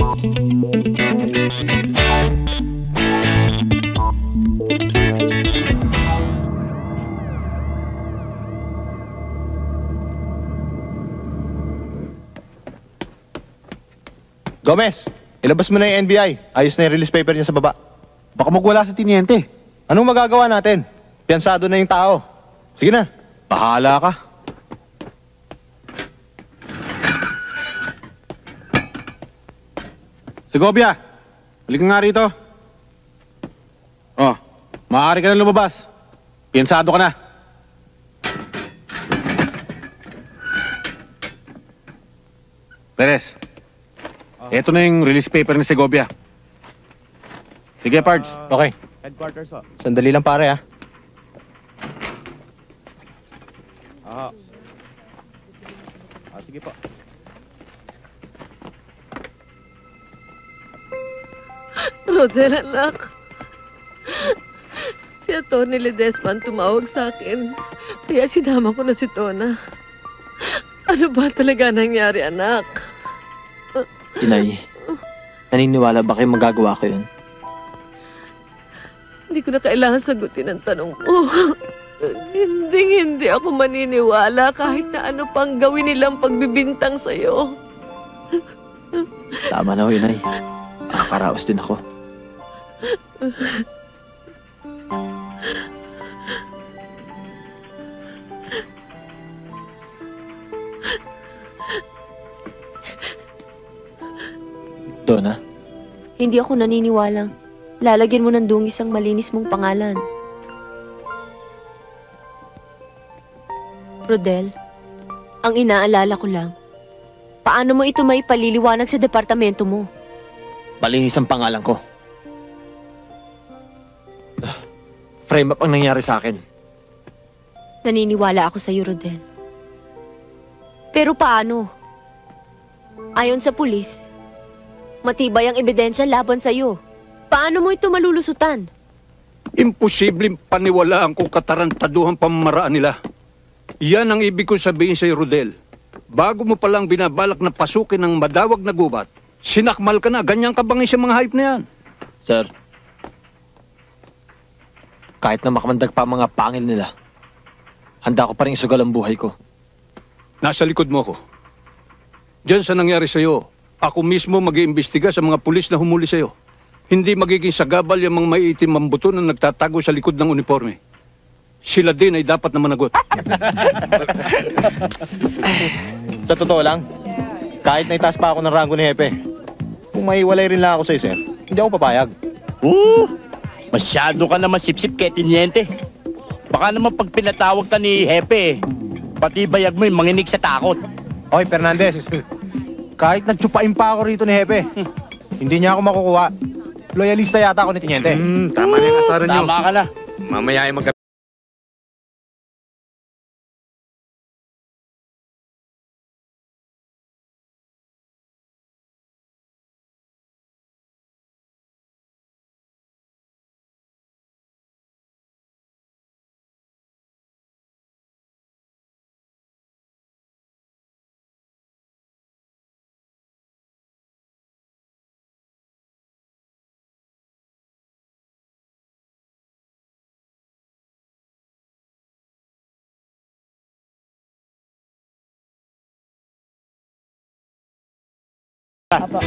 Gomez, ilabas mo na yung NBI. Ayos na yung release paper niya sa baba. Baka magwala sa tiniente. Anong magagawa natin? Piyansado na yung tao. Sige na. Bahala ka. Segovia, halika nga rito. Oh, maaari ka na lumabas. Piyansado ka na. Perez, eto na yung release paper ni Segovia. Sige, Pards. Okay. Headquarters po. Sandali lang pare ah. Sige po. Rodel, anak. Si Atty. Ledesma tumawag sa akin. Kaya sinama ko na si Tona. Ano ba talaga nangyari, anak? Inay, naniniwala ba kayo magagawa ko yun? Hindi ko na kailangan sagutin ang tanong mo. Hindi ako maniniwala kahit na ano pang gawin nilang pagbibintang sa'yo. Tama na ho, Inay. Nakakaraos din ako. Donna, Hindi ako naniniwalang lalagyan mo ng dungis ang malinis mong pangalan. Rodel, ang inaalala ko lang, paano mo ito may paliliwanag sa departamento mo? malinis ang pangalan ko. Frame up ang nangyari sa akin. Naniniwala ako sa iyo, Rodel. Pero paano? Ayon sa pulis, matibay ang ebidensya laban sa iyo. Paano mo ito malulusutan? Imposibleng paniwalaan kung katarantaduhan pamamaraan nila. Yan ang ibig ko sabihin sa Rodel. Bago mo palang binabalak na pasukin ng madawag na gubat, sinakmal ka na, ganyan ka bangin sa mga hype na yan. Sir, kahit na makamandag pa ang mga pangil nila, handa ko pa rin isugal ang buhay ko. Nasa likod mo ko. Diyan sa nangyari sa'yo, ako mismo mag-iimbestiga sa mga pulis na humuli sa'yo. Hindi magiging sagabal yung mga maiitim ang buto na nagtatago sa likod ng uniforme. Sila din ay dapat na managot. Sa totoo lang, kahit naitaas pa ako ng rango ni Hepe, kung maiwalay rin lang ako sa'yo, sir, hindi ako papayag. Masyado ka naman sip-sip kay Tiniente. Baka naman pag pinatawag ka ni Hepe, pati bayag mo yung manginig sa takot. Hoy, Fernandez, kahit nagtsupain pa ako rito ni Hepe, hindi niya ako makukuha. Loyalista yata ako ni Tiniente. Tama na yung asaran nyo. Tama ka na. Mamaya ay mag Apa.